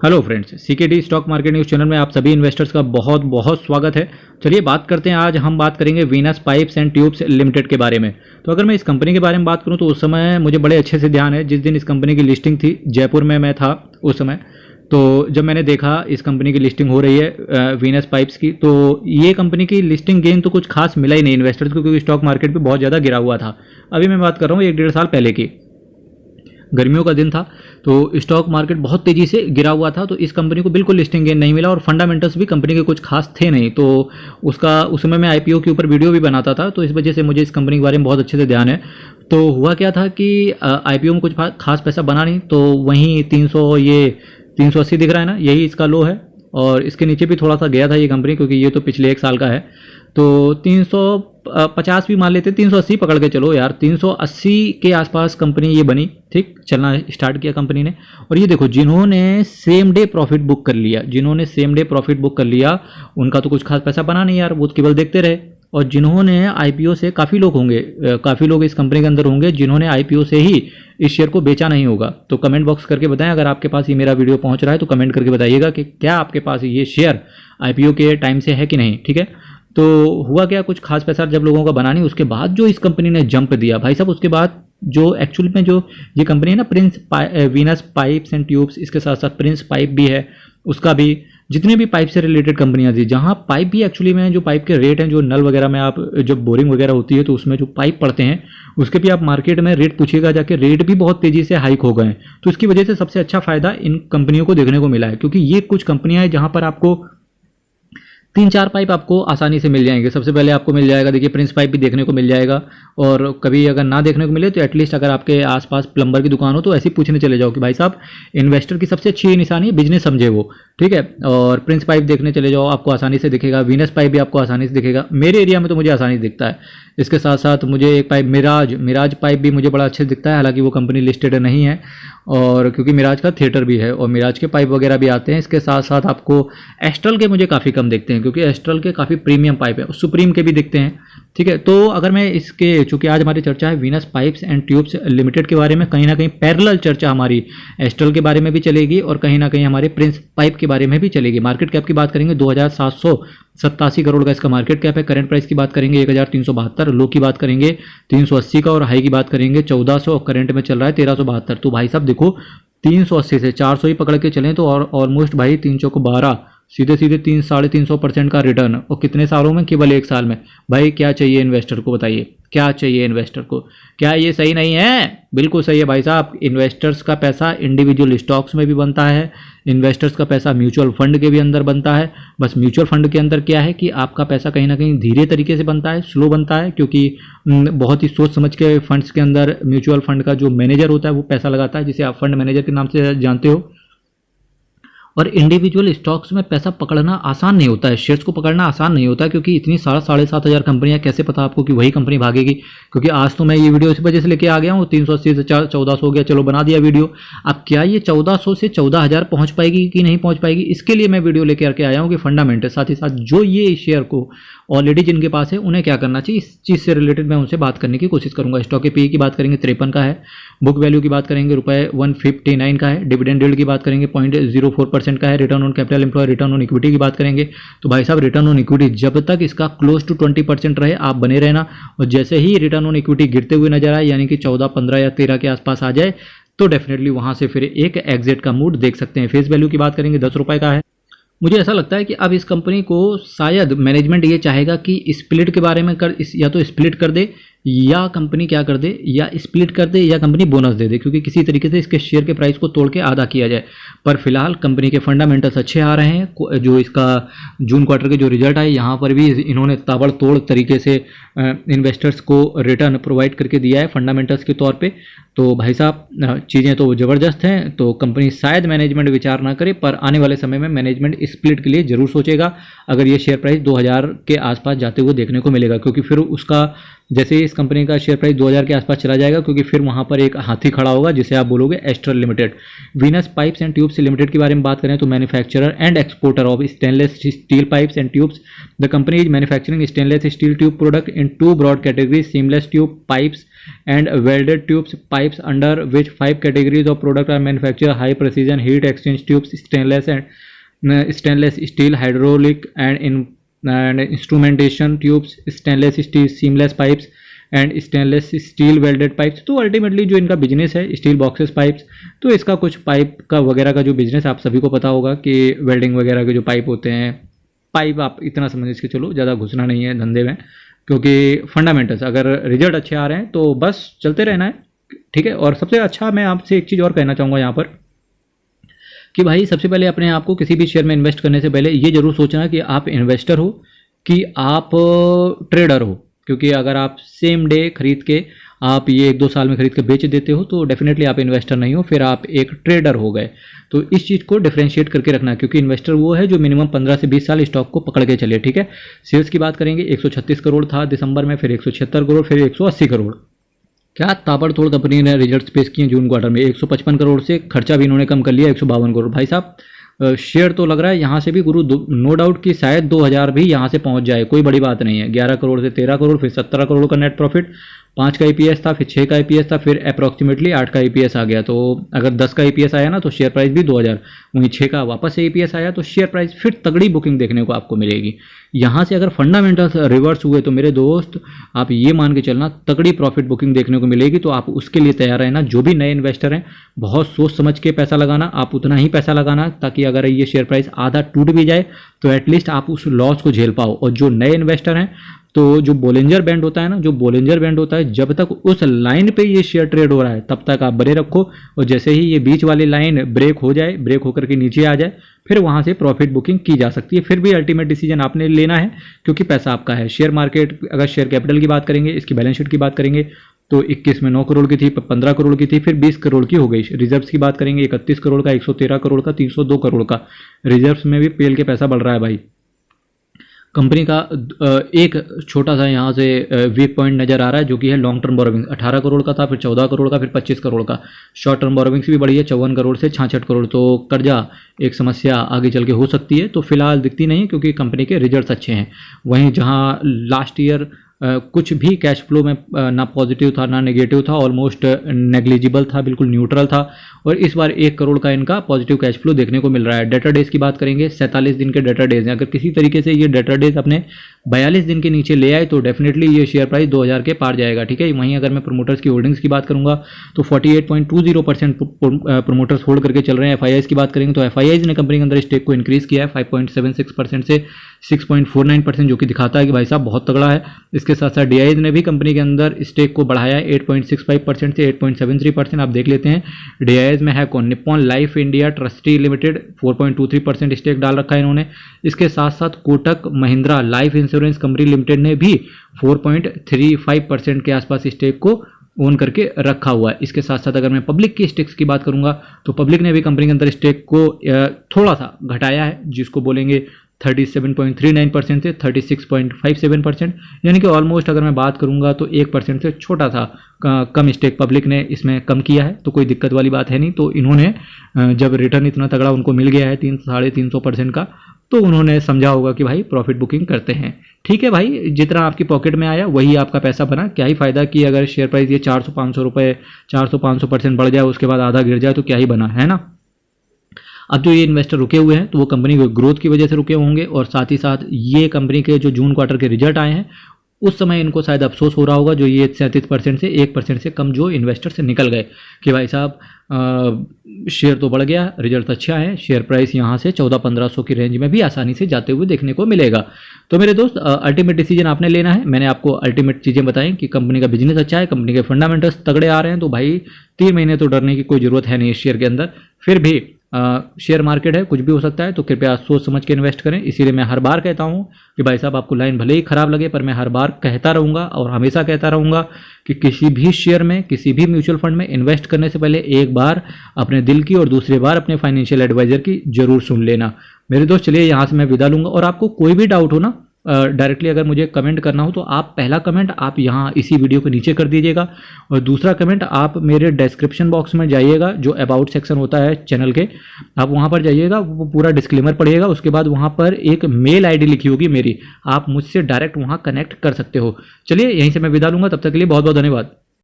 Hello friends, CKD stock market news channel में आप सभी इन्वेस्टर्स का बहुत बहुत स्वागत है। चलिए बात करते हैं। आज हम बात करेंगे Venus pipes and tubes limited के बारे में। तो अगर मैं इस कंपनी के बारे में बात करूं तो उस समय मुझे बड़े अच्छे से ध्यान है, जिस दिन इस कंपनी की लिस्टिंग थी, जयपुर में मैं था उस समय। तो जब मैंने देखा इस कंपनी की लिस्टिंग हो रही है वीनस पाइप्स की, तो ये कंपनी की लिस्टिंग गेन तो कुछ खास मिला ही नहीं इन्वेस्टर्स को, क्योंकि स्टॉक मार्केट पर बहुत ज़्यादा गिरा हुआ था। अभी मैं बात कर रहा हूँ 1-1.5 साल पहले की, गर्मियों का दिन था, तो स्टॉक मार्केट बहुत तेजी से गिरा हुआ था। तो इस कंपनी को बिल्कुल लिस्टिंग गेन नहीं मिला और फंडामेंटल्स भी कंपनी के कुछ खास थे नहीं। तो उस समय मैं आईपीओ के ऊपर वीडियो भी बनाता था, तो इस वजह से मुझे इस कंपनी के बारे में बहुत अच्छे से ध्यान है। तो हुआ क्या था कि आईपीओ में कुछ खास पैसा बना नहीं, तो वहीं 380 दिख रहा है ना, यही इसका लो है। और इसके नीचे भी थोड़ा सा गया था ये कंपनी, क्योंकि ये तो पिछले 1 साल का है। तो 350 भी मान लेते, 380 पकड़ के चलो यार, 380 के आसपास कंपनी ये बनी, ठीक चलना स्टार्ट किया कंपनी ने। और ये देखो, जिन्होंने सेम डे प्रॉफिट बुक कर लिया उनका तो कुछ खास पैसा बना नहीं यार, वो तो केवल देखते रहे। और जिन्होंने आईपीओ से, काफ़ी लोग इस कंपनी के अंदर होंगे जिन्होंने आईपीओ से ही इस शेयर को बेचा नहीं होगा। तो कमेंट बॉक्स करके बताएं, अगर आपके पास ये मेरा वीडियो पहुंच रहा है तो कमेंट करके बताइएगा कि क्या आपके पास ये शेयर आईपीओ के टाइम से है कि नहीं, ठीक है। तो हुआ क्या, कुछ खास पैसा जब लोगों का बना नहीं, उसके बाद जो इस कंपनी ने जंप दिया भाई साहब, उसके बाद जो एक्चुअल में जो ये कंपनी है ना, वीनस पाइप्स एंड ट्यूब्स, इसके साथ साथ प्रिंस पाइप भी है, उसका भी, जितने भी पाइप से रिलेटेड कंपनियां थी, जहां पाइप भी एक्चुअली में जो पाइप के रेट हैं, जो नल वगैरह में आप जब बोरिंग वगैरह होती है तो उसमें जो पाइप पड़ते हैं उसके भी आप मार्केट में रेट पूछिएगा जाके, रेट भी बहुत तेजी से हाइक हो गए हैं। तो इसकी वजह से सबसे अच्छा फायदा इन कंपनियों को देखने को मिला है, क्योंकि ये कुछ कंपनियां हैं जहां पर आपको 3-4 पाइप आपको आसानी से मिल जाएंगे। सबसे पहले आपको मिल जाएगा, देखिए, प्रिंस पाइप भी देखने को मिल जाएगा। और कभी अगर ना देखने को मिले तो एटलीस्ट अगर आपके आसपास प्लम्बर की दुकान हो तो ऐसे पूछने चले जाओ कि भाई साहब, इन्वेस्टर की सबसे अच्छी निशानी है बिजनेस समझे वो, ठीक है। और प्रिंस पाइप देखने चले जाओ, आपको आसानी से दिखेगा। वीनस पाइप भी आपको आसानी से दिखेगा, मेरे एरिया में तो मुझे आसानी से दिखता है। इसके साथ साथ मुझे एक पाइप मिराज पाइप भी मुझे बड़ा अच्छे से दिखता है, हालांकि वो कंपनी लिस्टेड नहीं है, और क्योंकि मिराज का थिएटर भी है और मिराज के पाइप वगैरह भी आते हैं। इसके साथ साथ आपको एस्ट्रल के मुझे काफ़ी कम दिखते हैं, क्योंकि एस्ट्रल के काफ़ी प्रीमियम पाइप है, सुप्रीम के भी दिखते हैं, ठीक है। तो अगर मैं इसके, चूंकि आज हमारी चर्चा है Venus pipes and tubes limited के बारे में, कहीं ना कहीं पैरेलल चर्चा हमारी एस्ट्रल के बारे में भी चलेगी और कहीं ना कहीं हमारे प्रिंस पाइप के बारे में भी चलेगी। मार्केट कैप की बात करेंगे, 2787 करोड़ का इसका मार्केट कैप है। करंट प्राइस की बात करेंगे 1372, लो की बात करेंगे 380 का, और हाई की बात करेंगे 1400, और करंट में चल रहा है 1372। तो भाई साहब देखो, 380 से 400 ही पकड़ के चलें तो और ऑलमोस्ट भाई 312, सीधे 300-350% का रिटर्न, और कितने सालों में? केवल 1 साल में। भाई क्या चाहिए इन्वेस्टर को, बताइए क्या चाहिए इन्वेस्टर को? क्या ये सही नहीं है? बिल्कुल सही है भाई साहब। इन्वेस्टर्स का पैसा इंडिविजुअल स्टॉक्स में भी बनता है, इन्वेस्टर्स का पैसा म्यूचुअल फंड के भी अंदर बनता है। बस म्यूचुअल फंड के अंदर क्या है कि आपका पैसा कहीं ना कहीं धीरे तरीके से बनता है, स्लो बनता है, क्योंकि बहुत ही सोच समझ के फंड्स के अंदर म्यूचुअल फंड का जो मैनेजर होता है वो पैसा लगाता है, जिसे आप फंड मैनेजर के नाम से जानते हो। और इंडिविजुअल स्टॉक्स में पैसा पकड़ना आसान नहीं होता है, शेयर्स को पकड़ना आसान नहीं होता है, क्योंकि इतनी 7,500 कंपनियां, कैसे पता आपको कि वही कंपनी भागेगी? क्योंकि आज तो मैं ये वीडियो इस वजह से लेके आ गया हूँ, 380 से 1400 हो गया, चलो बना दिया वीडियो। अब क्या ये 1400 से 14,000 पहुंच पाएगी कि नहीं पहुंच पाएगी, इसके लिए मैं वीडियो लेके आके आया हूँ कि फंडामेंटल, साथ ही साथ जो ये शेयर को ऑलरेडी जिनके पास है उन्हें क्या करना चाहिए, इस चीज़ से रिलेटेड मैं उनसे बात करने की कोशिश करूंगा। स्टॉक के पी की बात करेंगे 53 का है, बुक वैल्यू की बात करेंगे ₹159 का है, डिविडेंड यील्ड की बात करेंगे 0.04% का है, return on capital employ, return on equity की बात करेंगे तो भाई साहब, रिटर्न ऑन इक्विटी जब तक इसका क्लोज टू 20% रहे आप बने रहना, और जैसे ही रिटर्न ऑन इक्विटी गिरते हुए नजर आए, यानी कि 14, 15 या 13 के आसपास आ जाए, तो डेफिनेटली वहां से फिर एक एग्जिट का मूड देख सकते हैं। फेस वैल्यू की बात करेंगे ₹10 का है। मुझे ऐसा लगता है कि अब इस कंपनी को शायद मैनेजमेंट ये चाहेगा कि स्प्लिट के बारे में या तो स्प्लिट कर दे, या कंपनी क्या कर दे, या स्प्लिट कर दे, या कंपनी बोनस दे दे, क्योंकि किसी तरीके से इसके शेयर के प्राइस को तोड़ के आधा किया जाए। पर फिलहाल कंपनी के फंडामेंटल्स अच्छे आ रहे हैं। जो इसका जून क्वार्टर के जो रिजल्ट आए, यहाँ पर भी इन्होंने ताबड़तोड़ तरीके से इन्वेस्टर्स को रिटर्न प्रोवाइड करके दिया है फंडामेंटल्स के तौर पे। तो भाई साहब, चीज़ें तो ज़बरदस्त हैं। तो कंपनी शायद मैनेजमेंट विचार ना करे, पर आने वाले समय में मैनेजमेंट स्प्लिट के लिए जरूर सोचेगा, अगर ये शेयर प्राइस 2000 के आसपास जाते हुए देखने को मिलेगा, क्योंकि फिर उसका, जैसे इस कंपनी का शेयर प्राइस 2000 के आसपास चला जाएगा, क्योंकि फिर वहां पर एक हाथी खड़ा होगा जिसे आप बोलोगे Astral limited. Venus pipes and tubes limited के बारे में बात करें तो manufacturer and exporter of stainless steel pipes and tubes. The company is manufacturing stainless steel tube product in 2 broad categories, seamless tube pipes and welded tubes pipes, under which 5 categories of product are manufactured: high precision heat exchange tubes, stainless steel hydraulic and instrumentation tubes, stainless steel seamless pipes and stainless steel welded pipes. तो ultimately जो इनका business है steel boxes pipes, तो इसका कुछ pipe का वगैरह का जो बिजनेस आप सभी को पता होगा कि वेल्डिंग वगैरह के जो पाइप होते हैं, पाइप आप इतना समझ के चलो, ज़्यादा घुसना नहीं है धंधे में, क्योंकि फंडामेंटल्स अगर रिजल्ट अच्छे आ रहे हैं तो बस चलते रहना है, ठीक है। और सबसे अच्छा मैं आपसे एक चीज़ और कहना चाहूँगा यहाँ पर कि भाई सबसे पहले अपने आप को किसी भी शेयर में इन्वेस्ट करने से पहले ये जरूर सोचना कि आप इन्वेस्टर हो कि आप ट्रेडर हो, क्योंकि अगर आप सेम डे खरीद के आप ये 1-2 साल में खरीद के बेच देते हो तो डेफिनेटली आप इन्वेस्टर नहीं हो, फिर आप एक ट्रेडर हो गए। तो इस चीज़ को डिफरेंशिएट करके रखना है, क्योंकि इन्वेस्टर वो है जो मिनिमम 15 से 20 साल स्टॉक को पकड़ के चले, ठीक है। सेल्स की बात करेंगे, 136 करोड़ था दिसंबर में, फिर 176 करोड़, फिर 180 करोड़। क्या ताबड़तोड़ कंपनी ने रिजल्ट्स पेश किए जून क्वार्टर में। 155 करोड़ से खर्चा भी इन्होंने कम कर लिया, 152 करोड़। भाई साहब शेयर तो लग रहा है यहाँ से भी गुरु नो डाउट कि शायद 2000 भी यहाँ से पहुँच जाए, कोई बड़ी बात नहीं है। 11 करोड़ से 13 करोड़, फिर 17 करोड़ का नेट प्रॉफिट, 5 का ईपीएस था, फिर 6 का ईपीएस था, फिर अप्रॉक्सीमेटली 8 का ईपीएस आ गया। तो अगर 10 का ईपीएस आया ना तो शेयर प्राइस भी 2000, वहीं 6 का वापस से ईपीएस आया तो शेयर प्राइस फिर तगड़ी बुकिंग देखने को आपको मिलेगी। यहाँ से अगर फंडामेंटल्स रिवर्स हुए तो मेरे दोस्त आप ये मान के चलना तगड़ी प्रॉफिट बुकिंग देखने को मिलेगी। तो आप उसके लिए तैयार रहना। जो भी नए इन्वेस्टर हैं बहुत सोच समझ के पैसा लगाना, आप उतना ही पैसा लगाना ताकि अगर ये शेयर प्राइस आधा टूट भी जाए तो एटलीस्ट आप उस लॉस को झेल पाओ। और जो नए इन्वेस्टर हैं तो जो बोलिंजर बैंड होता है ना, जो बोलिंजर बैंड होता है, जब तक उस लाइन पे ये शेयर ट्रेड हो रहा है तब तक आप बने रखो, और जैसे ही ये बीच वाली लाइन ब्रेक हो जाए, ब्रेक होकर के नीचे आ जाए, फिर वहाँ से प्रॉफिट बुकिंग की जा सकती है। फिर भी अल्टीमेट डिसीजन आपने लेना है क्योंकि पैसा आपका है। शेयर मार्केट, अगर शेयर कैपिटल की बात करेंगे, इसकी बैलेंस शीट की बात करेंगे तो 21 में 9 करोड़ की थी, 15 करोड़ की थी, फिर 20 करोड़ की हो गई। रिजर्व्स की बात करेंगे 31 करोड़ का, 113 करोड़ का, 302 करोड़ का। रिजर्व्स में भी पेल के पैसा बढ़ रहा है भाई। कंपनी का एक छोटा सा यहाँ से वीक पॉइंट नज़र आ रहा है जो कि है लॉन्ग टर्म बोरोविंग। 18 करोड़ का था, फिर 14 करोड़ का, फिर 25 करोड़ का। शॉर्ट टर्म बोरोविंग्स भी बढ़ी है 54 करोड़ से 66 करोड़। तो कर्जा एक समस्या आगे चल के हो सकती है, तो फिलहाल दिखती नहीं क्योंकि कंपनी के रिजल्ट्स अच्छे हैं। वहीं जहाँ लास्ट ईयर कुछ भी कैश फ्लो में ना पॉजिटिव था ना नेगेटिव था, ऑलमोस्ट नेग्लिजिबल था, बिल्कुल न्यूट्रल था, और इस बार 1 करोड़ का इनका पॉजिटिव कैश फ्लो देखने को मिल रहा है। डेटर डेज की बात करेंगे, 47 दिन के डेटर डेज हैं। अगर किसी तरीके से ये डेटर डेज अपने 42 दिन के नीचे ले आए तो डेफिनेटली ये शेयर प्राइस 2000 के पार जाएगा, ठीक है। वहीं अगर मैं प्रोमोटर्स की होल्डिंग्स की बात करूंगा तो 48.20% प्रोमोटर्स होल्ड करके चल रहे हैं। एफआईआईज की बात करेंगे तो एफआईआईज ने कंपनी के अंदर स्टेक को इंक्रीज किया है 5.76% से 6.49%, जो कि दिखाता है कि भाई साहब बहुत तगड़ा है। इसके साथ साथ डीआईज ने भी कंपनी के अंदर स्टेक को बढ़ाया है 8.65% से 8.73%। आप देख लेते हैं डीआईज में है कौन, Nippon life India trustee limited 4.23% stake डाल रखा है इन्होंने। इसके साथ साथ Kotak Mahindra life insurance company limited ने भी 4.35% के आसपास स्टेक को ओन करके रखा हुआ है। इसके साथ साथ अगर मैं पब्लिक की स्टेक्स की बात करूंगा तो पब्लिक ने भी कंपनी के अंदर स्टेक को थोड़ा सा घटाया है, जिसको बोलेंगे 37.39% से 36.57%, यानी कि ऑलमोस्ट अगर मैं बात करूंगा तो 1% से छोटा सा कम स्टेक पब्लिक ने इसमें कम किया है। तो कोई दिक्कत वाली बात है नहीं। तो इन्होंने जब रिटर्न इतना तगड़ा उनको मिल गया है 300-350% का, तो उन्होंने समझा होगा कि भाई प्रॉफिट बुकिंग करते हैं। ठीक है भाई, जितना आपकी पॉकेट में आया वही आपका पैसा बना। क्या ही फायदा कि अगर शेयर प्राइस ये 400-500 रुपये 400-500% बढ़ जाए, उसके बाद आधा गिर जाए, तो क्या ही बना, है ना। अब जो ये इन्वेस्टर रुके हुए हैं तो वो कंपनी की ग्रोथ की वजह से रुके होंगे, और साथ ही साथ ये कंपनी के जो जून क्वार्टर के रिजल्ट आए हैं उस समय इनको शायद अफसोस हो रहा होगा, जो ये 37% से 1% से कम जो इन्वेस्टर से निकल गए कि भाई साहब शेयर तो बढ़ गया, रिजल्ट अच्छा है, शेयर प्राइस यहाँ से 1400-1500 की रेंज में भी आसानी से जाते हुए देखने को मिलेगा। तो मेरे दोस्त अल्टीमेट डिसीजन आपने लेना है। मैंने आपको अल्टीमेट चीज़ें बताई कि कंपनी का बिजनेस अच्छा है, कंपनी के फंडामेंटल्स तगड़े आ रहे हैं, तो भाई 3 महीने तो डरने की कोई ज़रूरत है नहीं इस शेयर के अंदर। फिर भी शेयर मार्केट है, कुछ भी हो सकता है, तो कृपया सोच समझ के इन्वेस्ट करें। इसीलिए मैं हर बार कहता हूं कि भाई साहब आपको लाइन भले ही खराब लगे, पर मैं हर बार कहता रहूँगा और हमेशा कहता रहूँगा कि किसी भी शेयर में, किसी भी म्यूचुअल फंड में इन्वेस्ट करने से पहले एक बार अपने दिल की और दूसरी बार अपने फाइनेंशियल एडवाइजर की जरूर सुन लेना। मेरे दोस्त चलिए यहाँ से मैं विदा लूँगा, और आपको कोई भी डाउट हो ना डायरेक्टली अगर मुझे कमेंट करना हो तो आप पहला कमेंट आप यहाँ इसी वीडियो के नीचे कर दीजिएगा, और दूसरा कमेंट आप मेरे डिस्क्रिप्शन बॉक्स में जाइएगा, जो अबाउट सेक्शन होता है चैनल के, आप वहाँ पर जाइएगा, वो पूरा डिस्क्लेमर पढ़िएगा। उसके बाद वहाँ पर एक मेल आईडी लिखी होगी मेरी, आप मुझसे डायरेक्ट वहाँ कनेक्ट कर सकते हो। चलिए यहीं से मैं विदा लूँगा, तब तक के लिए बहुत बहुत धन्यवाद।